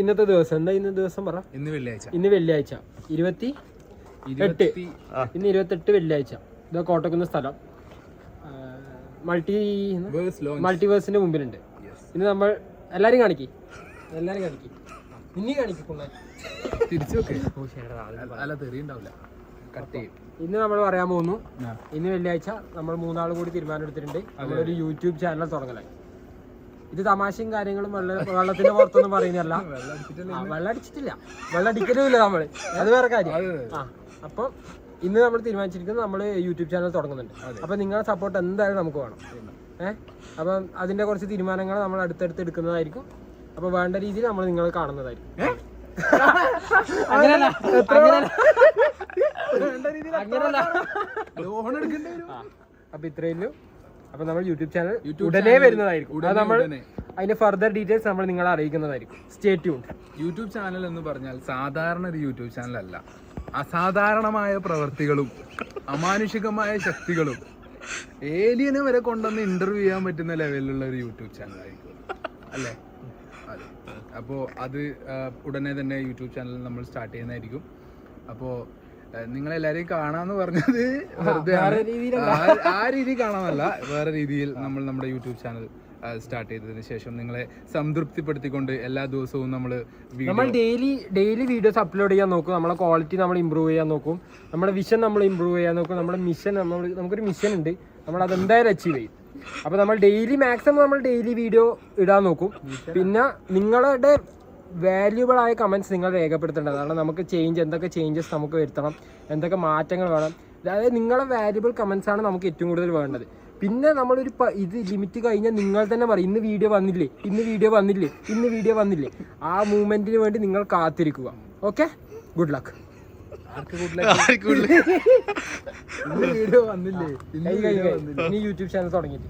ഇന്നത്തെ ദിവസം എന്താ? ഇന്നത്തെ ദിവസം പറ. ഇന്ന് വെള്ളിയാഴ്ച 28. ഇന്ന് 28 വെള്ളിയാഴ്ച. ഇത് കോട്ടക്കുന്ന് സ്ഥലം മൾട്ടിവേഴ്സിന്റെ മുമ്പിലുണ്ട്. ഇന്ന് നമ്മൾ എല്ലാരും കാണിക്കും ഇനി കാണിക്കും. ഇന്ന് നമ്മൾ പറയാൻ പോകുന്നു, ഇന്ന് വെള്ളിയാഴ്ച നമ്മൾ 3 ആൾ കൂടി തീരുമാനം എടുത്തിട്ടുണ്ട് നമ്മളൊരു യൂട്യൂബ് ചാനൽ തുടങ്ങലായി. ഇത് തമാശയും കാര്യങ്ങളും വെള്ളത്തിന്റെ പുറത്തൊന്നും പറയുന്നതല്ല. വെള്ളം അടിച്ചിട്ടില്ല, വെള്ളം അടിക്കലുമില്ല നമ്മള്, അത് വേറെ കാര്യം. അപ്പൊ ഇന്ന് നമ്മൾ തീരുമാനിച്ചിരിക്കുന്നത് നമ്മൾ യൂട്യൂബ് ചാനൽ തുടങ്ങുന്നുണ്ട്. അപ്പൊ നിങ്ങളുടെ സപ്പോർട്ട് എന്തായാലും നമുക്ക് വേണം. അപ്പം അതിന്റെ കുറച്ച് തീരുമാനങ്ങൾ നമ്മൾ അടുത്തടുത്ത് എടുക്കുന്നതായിരിക്കും. അപ്പൊ വേണ്ട രീതിയിൽ നമ്മൾ നിങ്ങളെ കാണുന്നതായിരിക്കും. അപ്പൊ ഇത്രയല്ലോ. അപ്പൊ നമ്മൾ യൂട്യൂബ് ചാനൽ ഉടനെ വരുന്നതായിരിക്കും. അത് നമ്മൾ അതിന്റെ ഫർദർ ഡീറ്റെയിൽസ് നമ്മൾ നിങ്ങളെ അറിയിക്കുന്നതായിരിക്കും. Stay tuned. യൂട്യൂബ് ചാനൽ എന്ന് പറഞ്ഞാൽ സാധാരണ ഒരു യൂട്യൂബ് ചാനൽ അല്ല. അസാധാരണമായ പ്രവൃത്തികളും അമാനുഷികമായ ശക്തികളും ഏലിയനെ വരെ കൊണ്ടുവന്ന് ഇന്റർവ്യൂ ചെയ്യാൻ പറ്റുന്ന ലെവലിലുള്ള ഒരു യൂട്യൂബ് ചാനൽ ആയിരിക്കും അല്ലേ? അതെ. അപ്പോൾ അത് ഉടനെ തന്നെ യൂട്യൂബ് ചാനൽ നമ്മൾ സ്റ്റാർട്ട് ചെയ്യുന്നതായിരിക്കും. അപ്പോൾ നിങ്ങളെല്ലാരെയും കാണാന്ന് പറഞ്ഞത് വെറുതെ ആ രീതി കാണാനല്ല, വേറെ രീതിയിൽ നമ്മൾ നമ്മുടെ യൂട്യൂബ് ചാനൽ സ്റ്റാർട്ട് ചെയ്തതിന് ശേഷം നിങ്ങളെ സംതൃപ്തിപ്പെടുത്തിക്കൊണ്ട് എല്ലാ ദിവസവും നമ്മൾ ഡെയിലി വീഡിയോസ് അപ്ലോഡ് ചെയ്യാൻ നോക്കും. നമ്മളെ ക്വാളിറ്റി നമ്മൾ ഇമ്പ്രൂവ് ചെയ്യാൻ നോക്കും. നമ്മുടെ വിഷൻ നമ്മൾ ഇമ്പ്രൂവ് ചെയ്യാൻ നോക്കും. നമ്മുടെ മിഷൻ നമുക്കൊരു മിഷൻ ഉണ്ട്, നമ്മൾ അതെന്തായാലും അച്ചീവ് ചെയ്യും. അപ്പോൾ നമ്മൾ മാക്സിമം നമ്മൾ ഡെയിലി വീഡിയോ ഇടാൻ നോക്കും. പിന്നെ നിങ്ങളുടെ വാല്യൂബിൾ ആയ കമൻറ്റ്സ് നിങ്ങൾ രേഖപ്പെടുത്തേണ്ടത്. കാരണം നമുക്ക് എന്തൊക്കെ ചേഞ്ചസ് നമുക്ക് വരുത്തണം, എന്തൊക്കെ മാറ്റങ്ങൾ വേണം. അതായത് നിങ്ങളെ വാല്യൂബിൾ കമൻറ്റ്സ് ആണ് നമുക്ക് ഏറ്റവും കൂടുതൽ വേണ്ടത്. പിന്നെ നമ്മളൊരു ഇത് ലിമിറ്റ് കഴിഞ്ഞാൽ നിങ്ങൾ തന്നെ പറയും, ഇന്ന് വീഡിയോ വന്നില്ലേ. ആ മൂവ്മെന്റിന് വേണ്ടി നിങ്ങൾ കാത്തിരിക്കുക. Okay, good luck. വീഡിയോ വന്നില്ലേ? ഇനി യൂട്യൂബ് ചാനൽ തുടങ്ങിയിട്ട്